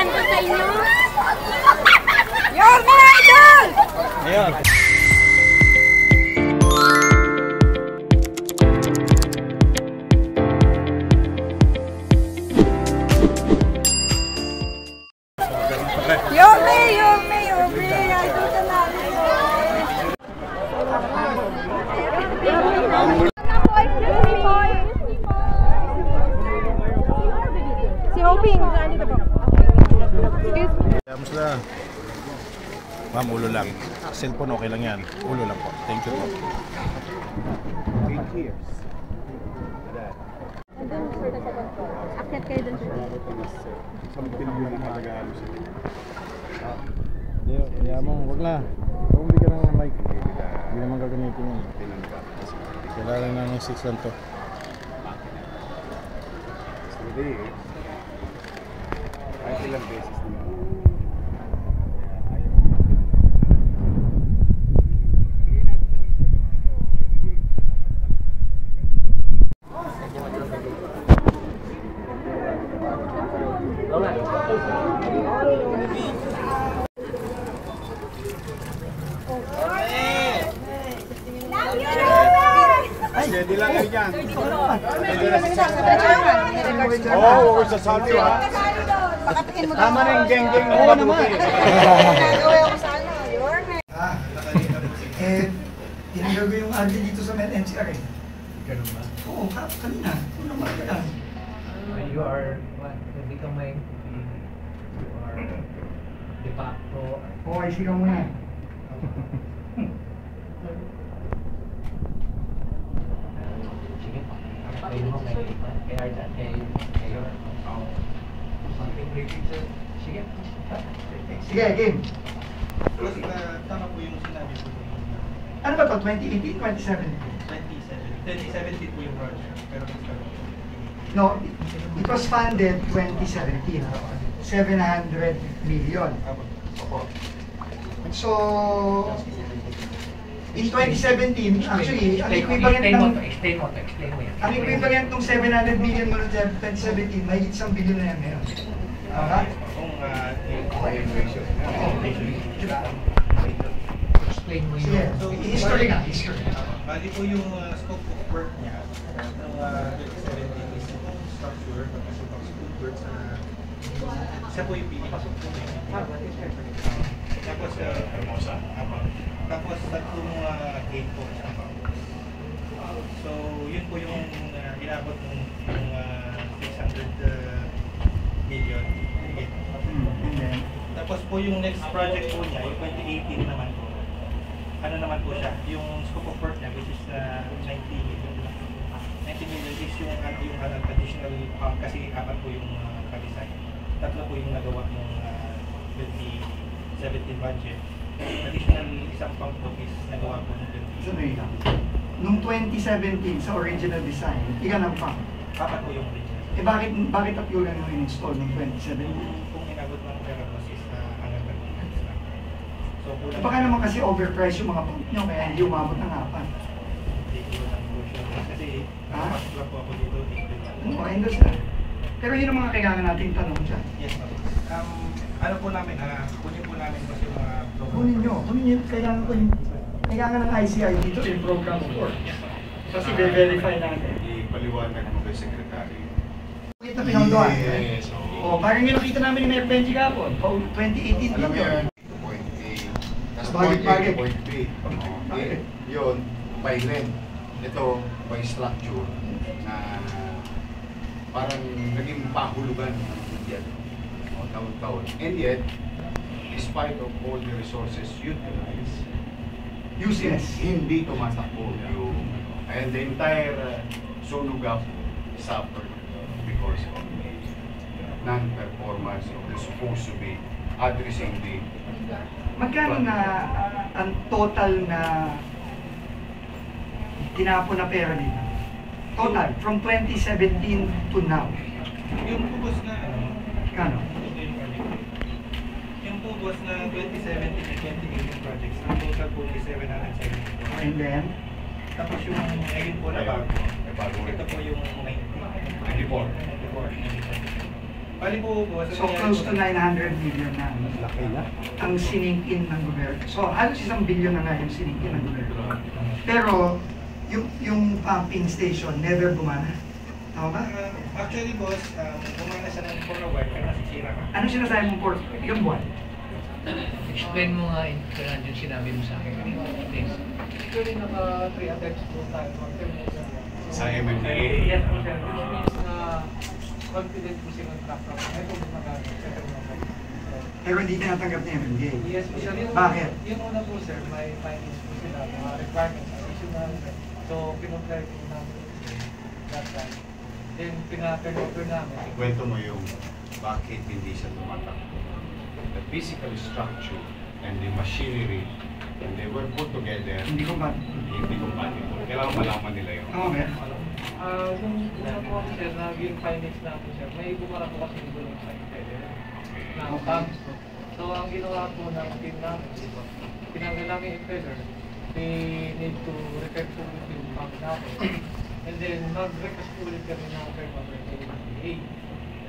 yan po sa inyo. Your mga idol! Ayun. Yorme, idol ka namin. Si Hoping, saan dito po? Kamusta? Ma'am, ulo lang. Cellphone okay lang yan. Ulo lang po. Thank you po. 8 years. Akyat kayo dun sir. Something yung nagagalo sila. Hindi, kaya mo, huwag na. Kung hindi ka ng mic, hindi naman gagamitin yun. Kailangan na ng 6 lang to. Hindi eh. Kahit ilang beses naman. Hindi lang kayo dyan. Oo, sa salto ha. Tama na yung geng-geng. Oo naman. Nagawin ko sana, Yorme. Tinigil ko yung Andy dito sa NCR eh. Ganun ba? Oo, kanina. Ano naman ka lang. You are what? Become my you are de facto. Oo, ay sigaw mo na. Sige pa. Kayo mo kay Arjan, kay your something related to sige. Sige, game. Kasi tama po yung sinabi ko. Ano ba to? 2018, 2017? 2017 po yung project, pero No, it was funded 2017. 700 million. So, in 2017, actually, ang equivalent ng... Explain mo yan. Ang equivalent ng 700 million mo noong 2017, may 1 billion na yan ngayon. Okay? Explain mo Sige, yun. so history nga, history. Bali po yung scope of work niya ng 2017 is yung structure, pagkasok ng school work sa... Siya po yung pinipasok po niya. Tapos, tapos tatlong gate po sa So, yun po yung inabot ng 600 million. Tapos po yung next project po niya, yung 2018 naman po. Ano naman po siya, yung scope of work niya, which is 90 million. 90 million is yung additional, kasi apat po yung ka-design. Tatlo po yung nagawa ng 2017 budget. Additional isang pang po is nagawa po ng 2018. Nung 2017 sa original design, ilan ang pang? Apat po yung original. Eh bakit tatlo lang yung in-install nung 2017? Kung inabot ng pera po is hanggang 30 years lang. So, Baka naman kasi overpriced yung mga pump nyo, kaya hindi umabot ng apat. Hindi ko lang po siya. Kasi nakapasok lang po ako dito. Ano, I understand. Pero yun ang mga kailangan natin tanong dyan. Yes, ma'am. Ano po namin, kunin po namin kasi mga program. Kunin nyo, kailangan ng ICI dito yung program of work. Kasi verify natin. Ipaliwanag mo kay Secretary. Ito pinondoan. Yes. O, parang yung nakita namin ni Mayor Benji kapon, 2018 din yun. Point A. Tapos Bagay, point A bagay. to point B. Okay. Yun, by length. Ito, by structure na parang naging pahulugan yan. O, taon-taon. And yet, despite of all the resources utilized, Useless. hindi tumatakbo yung and the entire Sunugap suffered because of non-performance of the supposed to be addressing the Magkano na ang total na tinapon na pera dito? Total, from 2017 to now. Yung pubos na Kano? yung pubos na 2017 and 2018 projects, ang total po is 774. And then, Tapos yung ngayon po na bago, ito po yung 94. Bali po, So close to 900 million na Laki na. ang siningkin ng gobyerno. So halos 1 billion na nga yung siningkin ng gobyerno. Pero yung pumping station never gumana. Tama ba? Actually, boss, gumana siya ng for a while, kaya nasisira ka. Ano sinasabi mong for yung buwan? Explain mo nga yung sinabi mo sa akin kanina. Please. Actually, naka-3 attempts po tayo. Sa MMDA. Yes, po, sir. Which means na confident po siya contractor. Ito po naka-settle na po. Pero hindi tinatanggap niya yung MMDA. Yes po, sir. Bakit? Yung una po, sir, may findings po sila, mga requirements, issue namin. So, pinag-try po namin that time. Then, pina-turn over namin. Kwento mo yung bakit hindi siya tumatakbo. The physical structure and the machinery, when they were put together, Hindi ko ba? hindi compatible. Kailangan malaman nila yun. Oo, okay. Nung una po ako, sir, naging findings na po, sir. May bumara po kasi yung gulong sa na pumps. So, ang ginawa po ng team namin, tinanggal namin yung impeller. We need to repair po yung pump namin. And then, mag-request po ulit kami ng thermometer kay MMDA.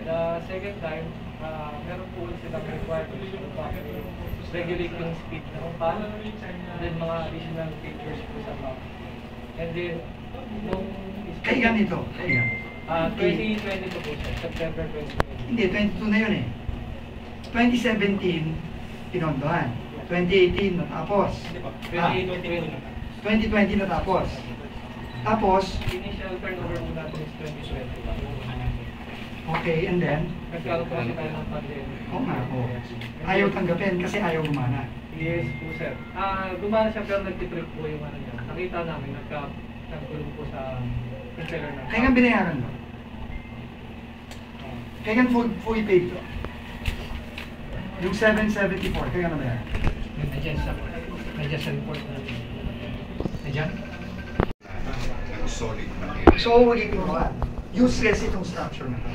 The second time, meron po ulit silang requirements to regulate yung speed ng pump. And then, mga additional features po sa pump. And then, nung... Kailan ito? Kailan? 2022 po siya, September 2022. Hindi, 22 na yun eh. 2017, pinondohan. 2018 natapos. 2020 natapos. Tapos, Initial turnover po natin is 2021. okay, and then, Nagkaroon po kasi tayo ng pandemic. oo nga po. Ayaw tanggapin kasi ayaw gumana. Yes po, sir. Gumana siya pero nagtitrip po yung ano niya. Nakita namin, nagkulong po sa impeller na. Kaya nga binayaran mo. Kaya nga fully paid to. Yung 774, kaya nga nabayaran. Nandiyan sa report natin. Nandiyan? Ng solid material. So, ulitin ko useless itong structure na to.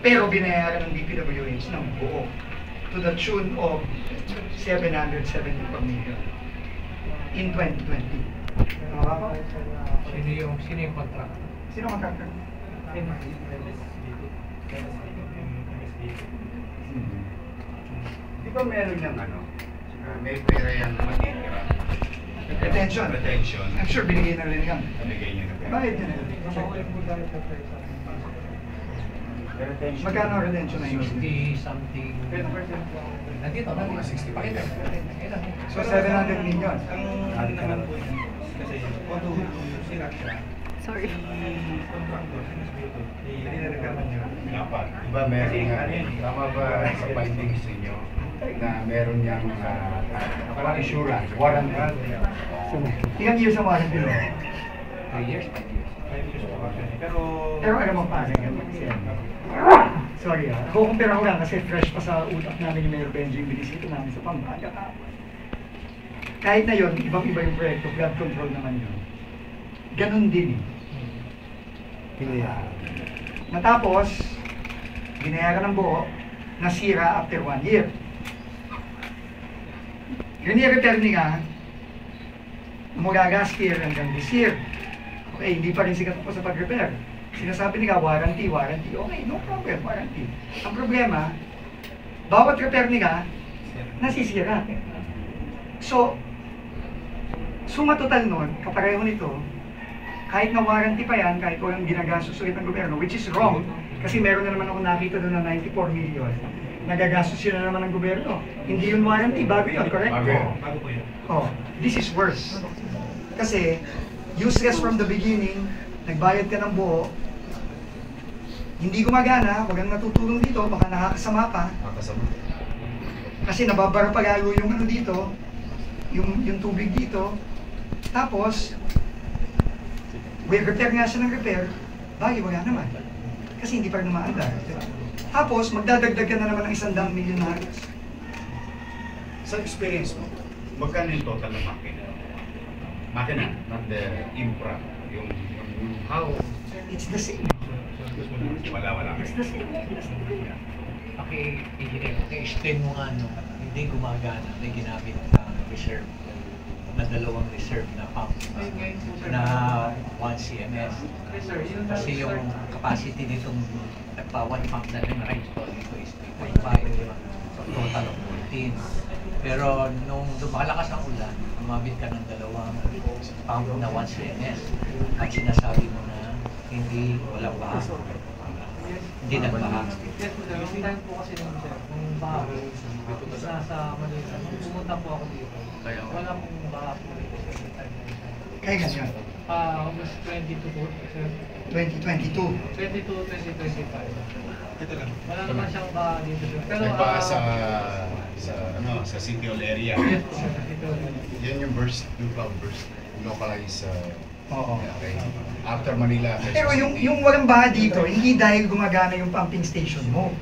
Pero binayaran ng DPWH ng buo to the tune of 774 million in 2020. Tama ba po? Sino yung contract? Sino contractor? Di ba meron yung ano? May pera yung matitira. Retention. Retention. I'm sure binigay na rin yan. Binigay niya na pera. Bakit yun? Magkano ang retention na yun? 60 something. 10% po. Nandito, Mga 65 Pakita. na. So 700 million. Ang ano naman po yun, kasi although sila siya, Sorry. contractor, hindi na nagkaroon niya. Dapat. Diba meron nga, tama ba sa findings ninyo na meron niyang assurance, warranty? Ilang years ang warranty mo? 3 years, 5 years. Pero, Pero alam mo pa, sorry kukumpira ko lang kasi fresh pa sa utak namin yung Mayor Benji yung binisita namin sa Pampanga. Kahit na yun, ibang-iba yung proyekto, flood control naman yun. Ganun din eh. Natapos, binayaran ng buo, nasira after 1 year. Yun yung repair nga, mula last year hanggang this year. Okay, hindi pa rin sikat po sa pag-repair. Sinasabi nila, warranty. Okay, no problem, warranty. Ang problema, bawat repair nila, nasisira. So, suma total nun, kapareho nito, kahit na warranty pa yan, kahit walang ginagastos ulit ng gobyerno, which is wrong, kasi meron na naman ako nakita doon na 94 million. Nagagastos yun na naman ng gobyerno. Hindi yun warranty, bago yun, correct? bago po yun. Oh, this is worse. Kasi, useless from the beginning, nagbayad ka ng buo, hindi gumagana, wag kang natutulong dito, baka nakakasama pa. Kasi nababara pa lalo yung ano dito, yung tubig dito. Tapos, repair nga siya ng repair, bagay wala naman. Kasi hindi pa rin umaandar. Diba? Tapos, magdadagdag ka na naman ng 100 million na halos. Sa experience mo, magkano yung total ng makina? Makina, not the infra. Yung how? It's the same. Wala. It's the same. Engineer, explain mo nga hindi gumagana, may ginamit na reserve, na dalawang reserve na pump na 1 CMS. Kasi yung capacity nitong nagpa-one pump na rin na-install dito is 3.5. So total of 14. Pero nung lumalakas ang ulan, umabit ka ng dalawang pump na 1 CNS. At sinasabi mo na hindi walang baha. Hindi nagbaha. Yung time po kasi nung sir, nung baha, nasa Manila, nung pumunta po ako dito, wala pong baha po dito sa time na yun. Kaya ganyan. Almost 22 po, sir. 2022. 22, 2025. Ito lang. Wala naman siyang baha dito, sir. Pero, Nagpa sa City Hall area. yes po, sir. Ito, Yan yung burst, yung cloud burst. Localize Oo. okay. After Manila. Pero yung walang baha dito, hindi dahil gumagana yung pumping station mo.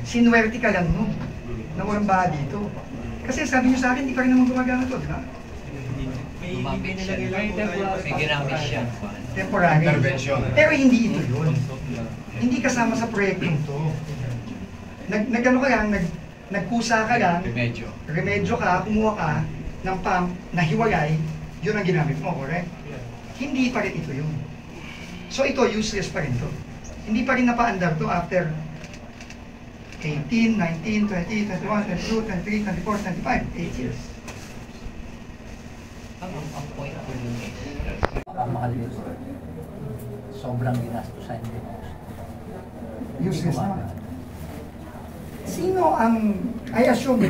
Sinuwerte ka lang mo na walang baha dito. Kasi sabi niyo sa akin, hindi pa rin naman gumagana to, di ba? Lumapit siya. May ginamit siya. Temporary. Intervention. Pero hindi ito yun. Hindi kasama sa proyektong to. Nagano ka lang, nagkusa ka lang, remedyo ka, kumuha ka ng pump na hiwalay, yun ang ginamit mo, correct? Hindi pa rin ito yun. So ito, useless pa rin to. Hindi pa rin napaandar to after 18, 19, 20, 21, 22, 23, 24, 25, 8 years. Ang point ko dun is, ang mahal dito, sobrang ginastusan din. Useless na. Sino ang, I assume,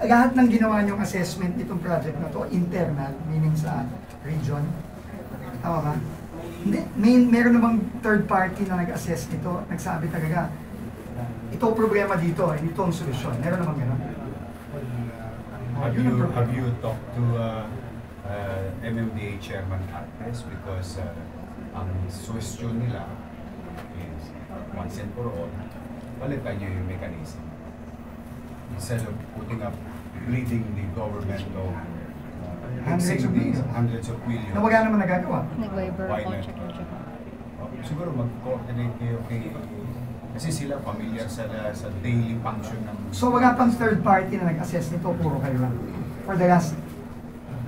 lahat ng ginawa niyong assessment nitong project na to, internal, meaning sa region, tama ba? Meron namang third party na nag-assess nito, nagsabi talaga, ito problema dito, ito ang solusyon. Meron namang gano'n. Have you talked to MMDA Chairman Artes because ang suggestion nila is once and for all, palitan niyo yung mechanism. Instead of putting up, bleeding the government of hundreds of millions. Na wala naman nagagawa. Nag-waiver Why po, not? check. Siguro mag-coordinate kayo kasi sila familiar sa daily function ng... So wala pang third party na nag-assess nito, puro kayo lang. For the last,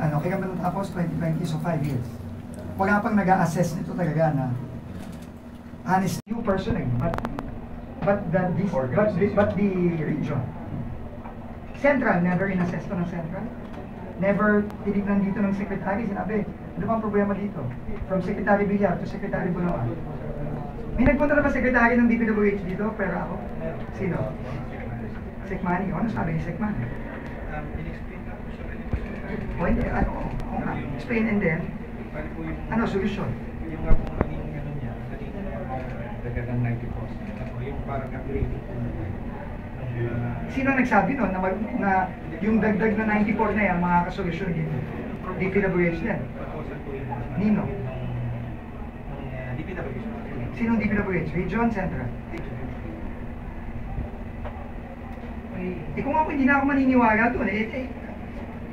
kaya ba natapos 2020, so 5 years. Wala pang nag-assess nito talaga na honest, you personally, but the region. Central, never in-assess to ng Central. Never tinignan dito ng Secretary, sinabi, ano bang problema dito? From Secretary Villar to Secretary Bulacan. May nagpunta na ba Secretary ng DPWH dito? Pero ako? Sino? Sekmani. Ano sabi ni Sekmani? In-explain na po siya rin po O hindi, explain and then, ano, solusyon? yung nga po naging ano niya, naging 90 post. Yung parang upgrading po. Sino nagsabi nun na yung dagdag na 94 na yan, makakasolusyon dito? DPWH din. Proposal po yun. Nino? DPWH. Sinong DPWH? Region, Central? Kung ako hindi na ako maniniwala doon,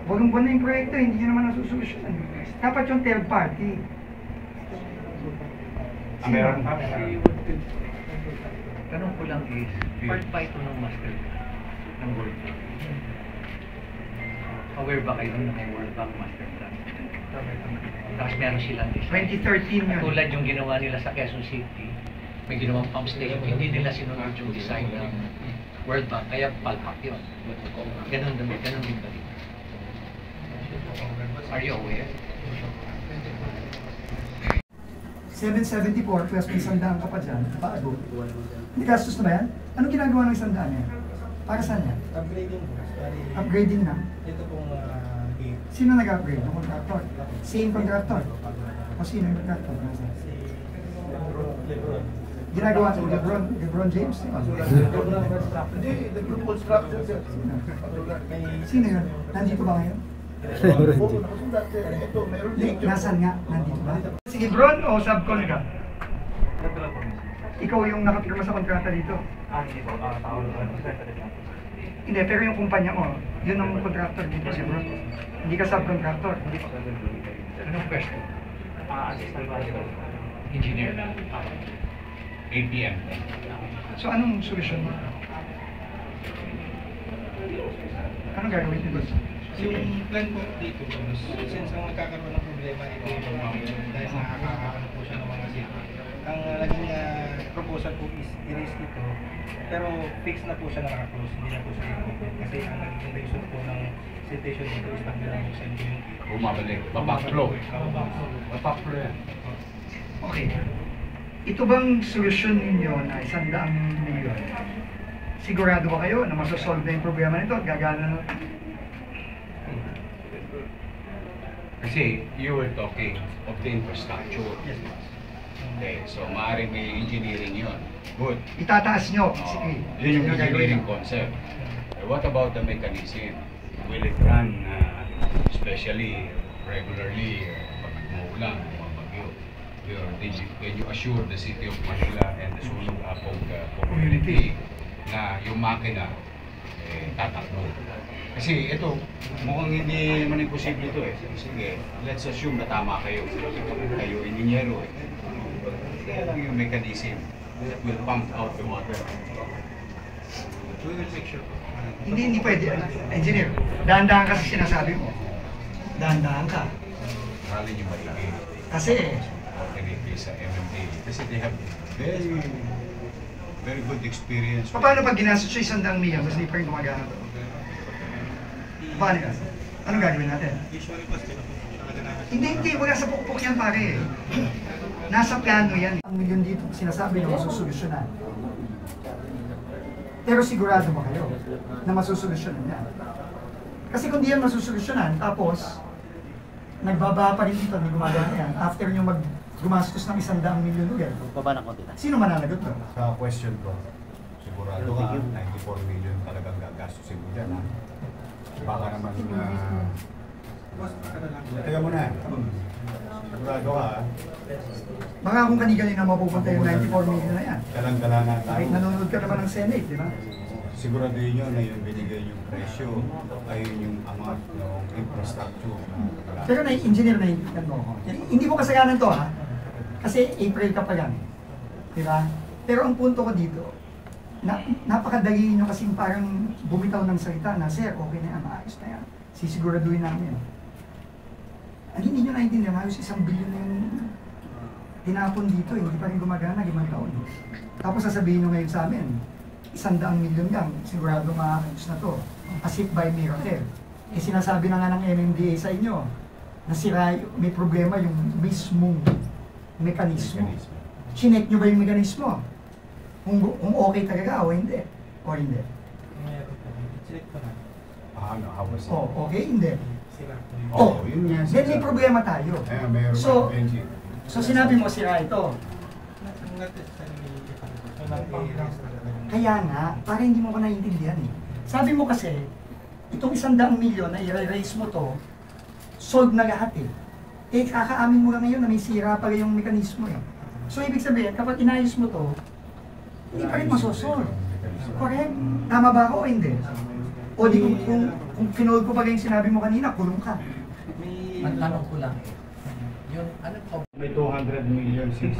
bagong buwan na yung proyekto, hindi nyo naman nasusolusyon. Dapat yung third party. Meron Tanong ko lang is, part ba ito ng master ng World Bank? Aware ba kayo na may World Bank master plan? Tapos meron silang design. 2013 yun. Tulad yung ginawa nila sa Quezon City, may ginawang pump station, hindi nila sinunod yung design ng World Bank, kaya palpak yun. Ganun din ba dito? Are you aware? 774 plus may 100 ka pa dyan, paabo. Hindi gastos na ba yan? Anong ginagawa ng 100 niya? Para saan yan? Upgrading po. Upgrading na? Ito pong gate. Sino nag-upgrade? Yung contractor? Same contractor? O sino yung contractor? Lebron. Ginagawa ng Lebron James? Hindi, the group construction. Sino yun? Nandito ba ngayon? Nasaan nga? Nandito ba? Si Lebron o subcon ka? Ikaw yung nakapirma sa kontrata dito? Hindi, pero yung kumpanya mo, yun ang contractor dito si Lebron. Hindi ka subcontractor. Anong pwesto? Engineer. APM. So anong solusyon mo? Anong gagawin dito? Yung plan po dito, since ang nagkakaroon ng problema ito yung dahil nakakaano po siya ng mga city. ang naging proposal po is i-raise ito, pero fix na po siya na naka-close, hindi na po siya i-open. Kasi ang naging reason po ng citation dito is pagbilang po sa MPUP. Bumabalik. Babaklo. Babaklo yan. Okay. Ito bang solusyon ninyo na 100 milyon? Sigurado ba kayo na masosolve na yung problema nito at gagana na? Kasi you were talking of the infrastructure. Yes. Okay, so maaaring may engineering yun. Good. Itataas nyo. Oh, Sige. yun yung engineering concept. What about the mechanism? Will it run especially regularly pag nag-uulan, mga bagyo? Can you assure the city of Manila and the Sulong-Apog community na yung makina tatakbo? Kasi ito, mukhang hindi naman imposible ito eh. Sige, let's assume na tama kayo. Kayo inhinyero eh. Kaya lang yung mechanism that will pump out the water. We will make sure. Hindi pwede. Engineer, dahan-dahan kasi sinasabi mo. Dahan-dahan ka. Rally yung maigi. Kasi, Organically sa MMDA. Kasi they have very good experience. paano pag ginastos siya 100 milyon tapos hindi pa rin gumagana to? Paano yan? Anong gagawin natin? Usually po, talaga na. Hindi, wala sa pukpok yan pare. Nasa plano yan. Ang milyon dito, sinasabi na masusolusyonan. Pero sigurado ba kayo na masusolusyonan yan? Kasi kung di yan masusolusyonan, tapos nagbaba pa rin dito, hindi gumagana yan. After nyo gumastos ng 100 milyon ulit, sino mananagot doon? Sa question ko, sigurado ka, 94 million talagang gagastusin mo dyan, ha? Baka naman, teka mo na, sigurado ka, ha? Baka kung kanigaling na mapupunta yung 94 million na yan. Galang-galangan tayo. Kahit nanonood ka naman ng Senate, di ba? Siguraduhin nyo na yung binigay yung presyo, ayun yung amount ng infrastructure. Pero na-engineer na mo ako. Hindi mo kasalanan to ha. Kasi April ka pa lang. Di ba? Pero ang punto ko dito, napakadali nyo kasing parang bumitaw ng salita na, Sir, okay na yan, maayos na yan. Sisiguraduhin namin. Ang hindi nyo naintindihan, halos 1 billion na yung tinapon dito, hindi pa rin gumagana, 5 taon. Tapos sasabihin nyo ngayon sa amin, 100 milyon lang, sigurado makakayos na to. As if by miracle. Eh sinasabi na nga ng MMDA sa inyo, na sira, may problema yung mismong mekanismo. Chinek nyo ba yung mekanismo? Kung okay talaga o hindi? O hindi? Select ko na. Ano, how was it? O, okay, hindi. Sila. Oh, yun nga. Then may problema tayo. Meron So, pa engine. so sinabi mo sira ito. Kaya nga, para hindi mo ko naiintindihan eh. Sabi mo kasi, itong 100 milyon na i-raise mo to, solve na lahat eh. Eh, kakaamin mo lang ngayon na may sira pala yung mekanismo eh. So, ibig sabihin, kapag inayos mo to, hindi pa rin masosolve. Correct? Tama ba ako o hindi? O di kung kinol ko pa yung sinabi mo kanina, kulong ka. Ang tanong ko lang yung ano po, May 200 million since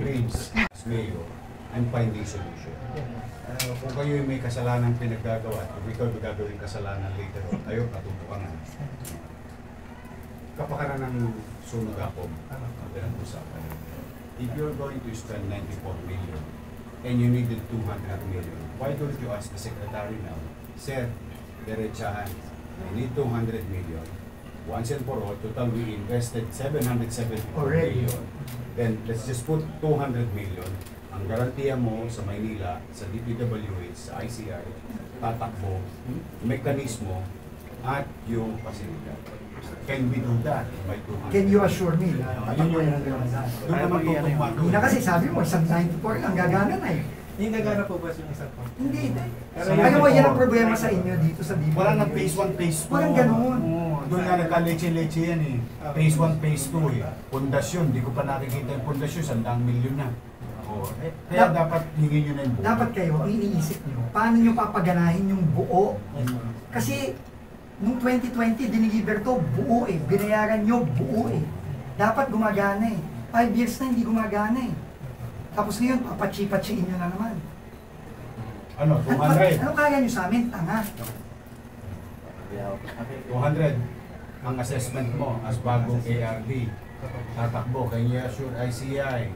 raise as mayor and finding solution. Kung kayo may kasalanan pinaggagawa, kung ikaw may gagawin kasalanan later on, ayaw katutukan na. Kapakanan ng sunog ako, ang pinag-usapan. If you're going to spend 94 million and you needed 200 million, why don't you ask the secretary now, Sir, diretsahan, I need 200 million. Once and for all, total we invested 774 million. Then let's just put 200 million. Ang garantiya mo sa Maynila, sa DPWH, sa ICI, tatakbo, mekanismo, at yung pasilidad. Can we do that by 200? Can you assure me na tatakbo yan ang gano'n? Doon naman tutugma. Hindi na kasi sabi mo, isang 94 ang gagana na eh. Yung gagana po ba yung isa po? Hindi. Alam mo, yan ang problema sa inyo dito sa DPWH. Wala nang phase 1, phase 2. Walang ganun. Doon nga nagka-leche-leche yan eh. Phase 1, phase 2 eh. Pundasyon, di ko pa nakikita yung pundasyon, 100 milyon na. Oh. Kaya dapat hingin nyo na yung buo. Dapat kayo, ang iniisip nyo, paano nyo papaganahin yung buo? Kasi, nung 2020, diniliver to, buo eh. Binayaran nyo, buo eh. Dapat gumagana eh. 5 years na hindi gumagana eh. Tapos ngayon, papachi-pachiin nyo na naman. Ano, 200? Ano kaya nyo sa amin? Tanga. 200 ang assessment mo as bagong ARD. Tatakbo, can you assure ICI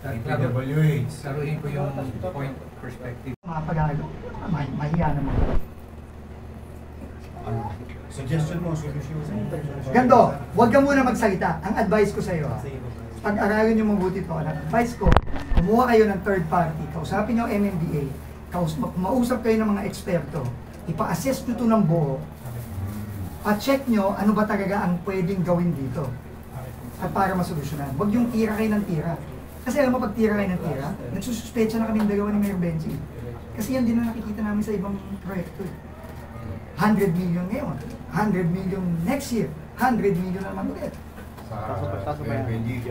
DPWH. Saruhin ko yung point of perspective. Mga pag-aaral, mahiya naman. Suggestion mo, solution. Ganto, huwag ka muna magsalita. Ang advice ko sa iyo, pag-aralin nyo mabuti to. Ang advice ko, kumuha kayo ng third party, kausapin nyo ang MMDA, mausap kayo ng mga eksperto, ipa-assess nyo to ng buo, pa-check nyo ano ba talaga ang pwedeng gawin dito. At para masolusyonan. Huwag yung tira kayo ng tira. Kasi alam mo, pag tira kayo ng tira, nagsususpecha na kami dalawa ni Mayor Benji. Kasi yan din na nakikita namin sa ibang proyekto. 100 million ngayon, 100 million next year, 100 million naman ulit. Sa Benji,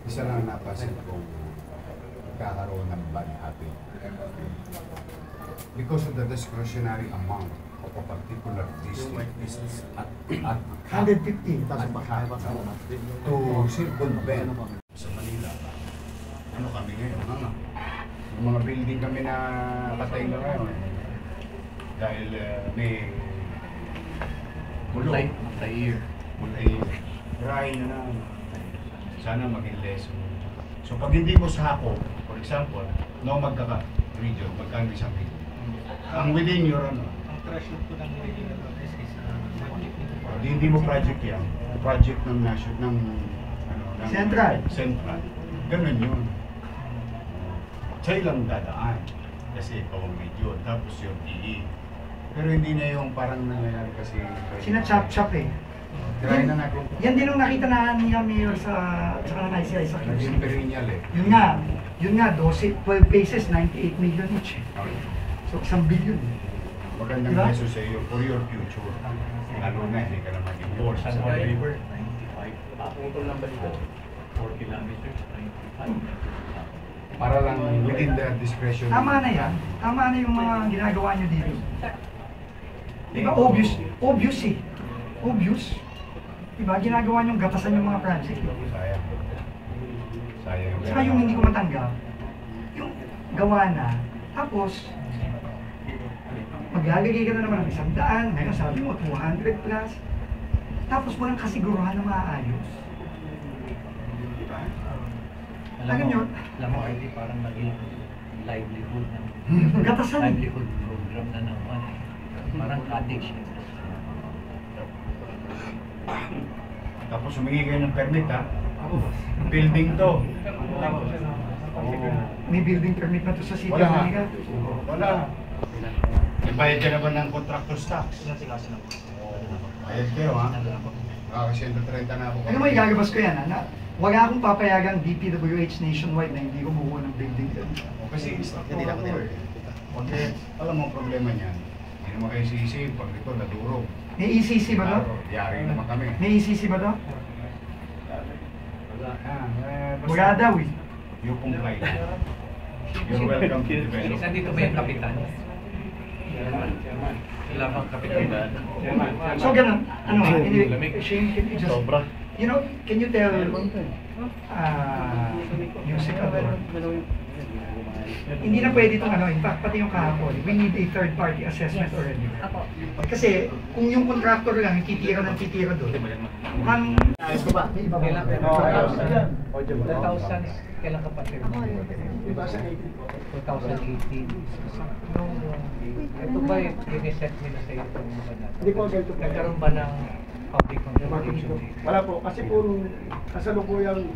isa lang napasin kung kakaroon ng bad habit. Because of the discretionary amount of a particular district at 150. to circumvent sa Manila. Ano kami ngayon? Yung mga building kami na patay na ngayon. Dahil may Multi-year. Try na na. Sana maging lesson. So pag hindi mo sako, for example, no magkaka-region, magkano isang region. Ang within your Ang threshold po ng regular is hindi mo project yan. Project ng national, ng Central. Central. Ganun yun. Sa'yo lang dadaan. Kasi ikaw ang region, tapos yung PE. Pero hindi na yung parang nangyayari kasi... Sina-chop-chop eh. Try na natin. Yan din yung nakita na niya Mayor sa ng ICI sa Naging perennial eh. Yun nga, 12 phases, 98 million each. So, 1 billion. Magandang Diba? peso sa iyo for your future. Lalo na, hindi ka na mag-import. San Juan River, 95. Utol lang ba dito? 4 kilometers, 95. Para lang within the discretion. Tama na yan. Tama na yung mga ginagawa nyo dito. Diba obvious? Obvious eh. Obvious. Diba ginagawa nyo gatasan yung mga project. Sayang. Sayang. Saka yung hindi ko matanggap, yung gawa na, tapos maglalagay ka na naman ng 100, ngayon sabi mo 200 plus, tapos walang kasiguruhan na maayos. Diba? Alam nyo, RD parang naging livelihood ng gatasan. livelihood program na naman. Parang cottage. Tapos humingi kayo ng permit ha. Building to. May building permit na to sa city. Wala. Manila. Wala. Ibayad ka naman ng contractor's tax. Bayad kayo ha. Nakakasiyento 30 na ako. Ano mo igagabas ko yan, na wala akong papayagang DPWH nationwide na hindi kumuha ng building doon. O kasi hindi na ako din. Okay, alam mo ang problema niyan. Hindi naman kayo sisi pag ito nadurog. May ECC ba to? Yari naman kami. May ECC ba to? Wala daw eh. You comply. You're welcome to develop. Nandito ba yung kapitan? Ilang bang kapitan ba? So ganun, ano anyway, Shane, can you just, you know, can you tell yung secretary, hindi na pwede itong ano, in fact, pati yung kahapon, we need a third party assessment already. Kasi kung yung contractor lang, yung titira ng titira doon, mukhang, may iba ba? 2,000, kailan ka pa sir? 2018. Ito ba yung set nila sa iyo itong mga natin? Hindi po ganito po. Nagkaroon ba ng public consultation? Wala po, kasi puro kasalukuyang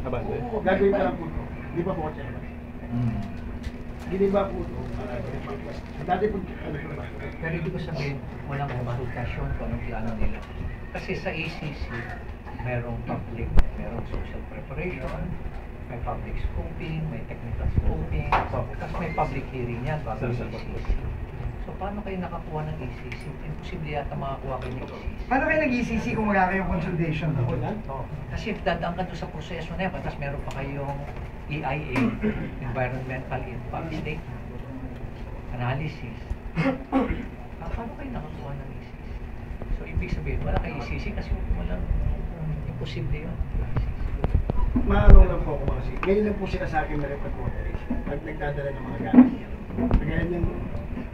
gagawin pa lang po. Hindi pa po kasi naman. Giniba po. Dati po, ano po ba? Pero ibig ko sabihin, walang konsultasyon kung anong plano nila. Kasi sa ACC, merong public, merong social preparation, may public scoping, may technical scoping, tapos may public hearing yan bago sa ACC. So paano kayo nakakuha ng ACC? Imposible yata makakuha kayo ng ACC. Paano kayo nag-ECC kung wala kayong consultation? Kasi dadaan ka doon sa proseso na yan, tapos meron pa kayong EIA, Environmental Impact Statement, Analysis. Paano kayo nakakuha ng ACC? So ibig sabihin, wala kayo ACC kasi walang imposible yun. Maano lang po ako kasi. Ngayon lang po sila sa akin na report po. Pag nagdadala ng mga gamit. Ngayon yung,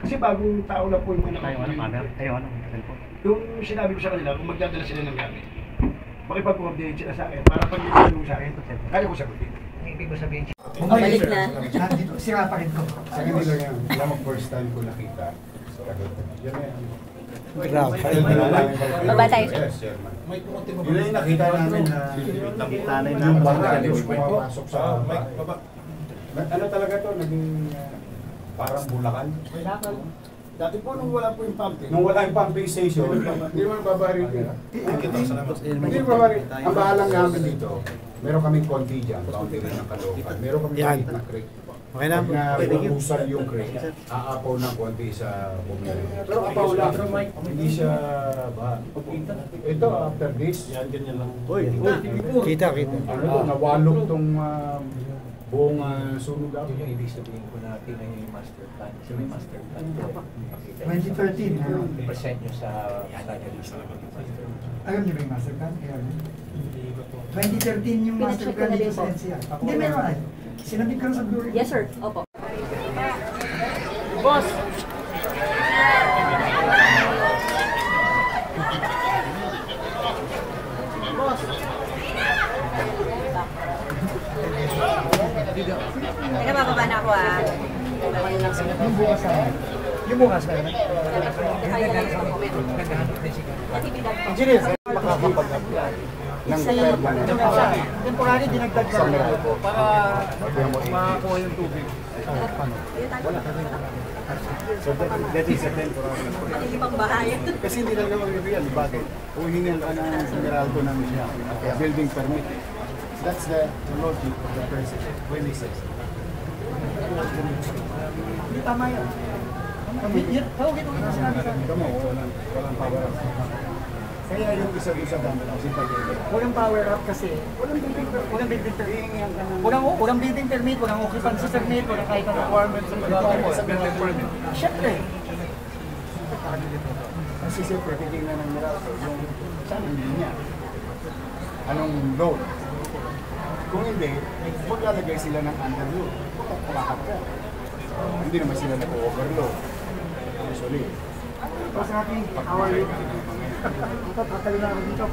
kasi bagong tao na po yung mga Yung sinabi ko sa kanila, kung magdadala sila ng gamit, makipag-coordinate sila sa akin para pag yung sa akin, kaya ko sagutin. ibig ko sabihin. Balik na. Nandito, sira pa rin ko. Sa akin nila yan, alam mo, first time ko nakita. Yan na yan. Baba tayo. Yes, Chairman. Yun lang yung nakita namin na yung bangka yung pumapasok sa baba. Ano talaga to, naging parang Bulacan. Dati po nung wala po yung pumping. Nung wala yung pumping station, hindi naman babarin yun. Hindi babarin. Ang bahalang namin dito, meron kaming konti dyan, boundary ng Caloocan. Meron kaming maliit na creek. Okay na. Pag nabubusan yung creek, aapaw ng konti sa bumili. Pero apaw lang, hindi siya baha. Ito, after this, yan ganyan lang. Kita. Ano to, nawalog tong buong sunog ako. Yung ibig sabihin ko na tingnan nyo yung master plan. Kasi may master plan. 2013. Present nyo sa study. Alam niyo ba yung master plan? 2013 yung master plan dito sa NCR. Hindi, meron ay. Sinabit ka na sa Blue Ring. Yes, sir. Opo. Boss! Teka, bababa na ako ah. Yung bukas na. Yung bukas na. Engineer, makakapag-apply ng permanent Temporary dinagdag ka. sa Meralco. Para makakuha yung tubig. Wala. So that is a temporary. Hindi pang bahayan. Kasi hindi lang naman real. Bakit? Uhingan ka ng Meralco ng building permit. That's the logic of the president when he says it. Hindi tama yun. Tawagin mo na sinabi ka. Tama, walang power up. Kaya yung isa-isa dami kasi pag-ibig. Walang power up kasi. Walang building permit. Walang building permit, walang occupancy permit, walang kahit ang requirements sa building permit. Siyempre. Kasi siyempre, titignan ng Meralco yung saan hindi niya. Anong load? Kung hindi, maglalagay sila ng underload. Kumakat ka. Hindi naman sila nag-overload. Usually. Boss Happy, how are you? Ito, tatalo na ako dito.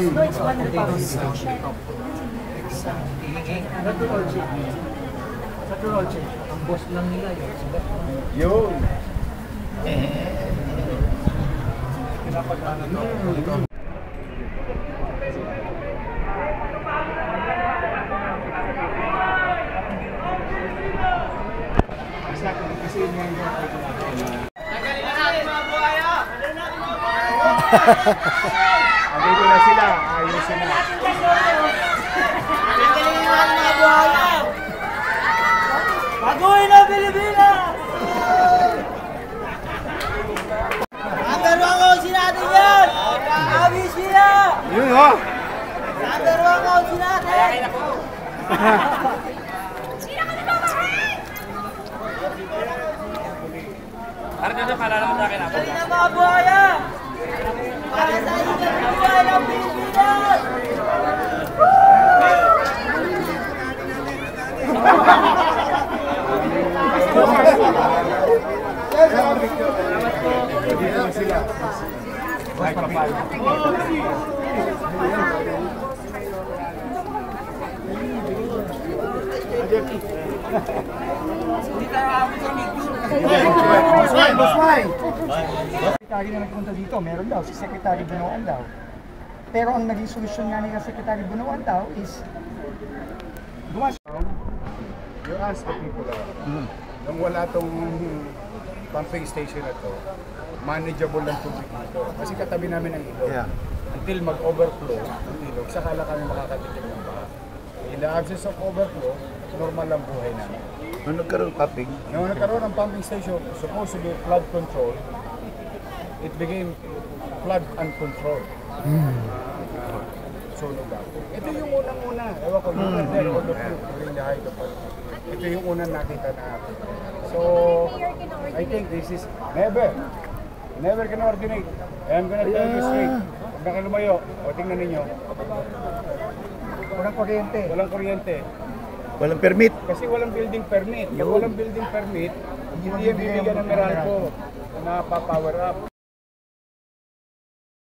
No, it's 100,000. Natural change. Ang boss lang nila yun. Yun! Kasi yun yung andito na sila, ayusin na. Baguhin ang Pilipinas! Number 1 coach natin yan! Abi siya! Yun ha! Number 1 coach natin! Kanina mga buhaya! Para sa inyo ng buhay ng Pilipinas! Secretary na nagpunta dito, meron daw, si Secretary Bunuan daw. Pero ang naging solusyon nga nila Secretary Bunuan daw is You ask the people nung wala tong pumping station na to, manageable lang tubig dito. Kasi katabi namin ang ilog. Yeah. Until mag-overflow ang ilog, saka lang kami makakatikim ng baha. In the absence of overflow, normal lang buhay namin. Nung nagkaroon pumping, Nung nagkaroon ng pumping station, supposed to be flood control, it became flood uncontrolled. Sunog ako. Ito yung unang-una. Ewan ko, you were there all of you during the height of it. Ito yung unang nakita natin. So, I think this is never can ordinate. I'm gonna tell you straight. Pag nakalumayo, o tingnan ninyo, walang kuryente. walang kuryente. walang permit. Kasi walang building permit. Pag walang building permit, hindi yan bibigyan ng Meralco na pa-power up.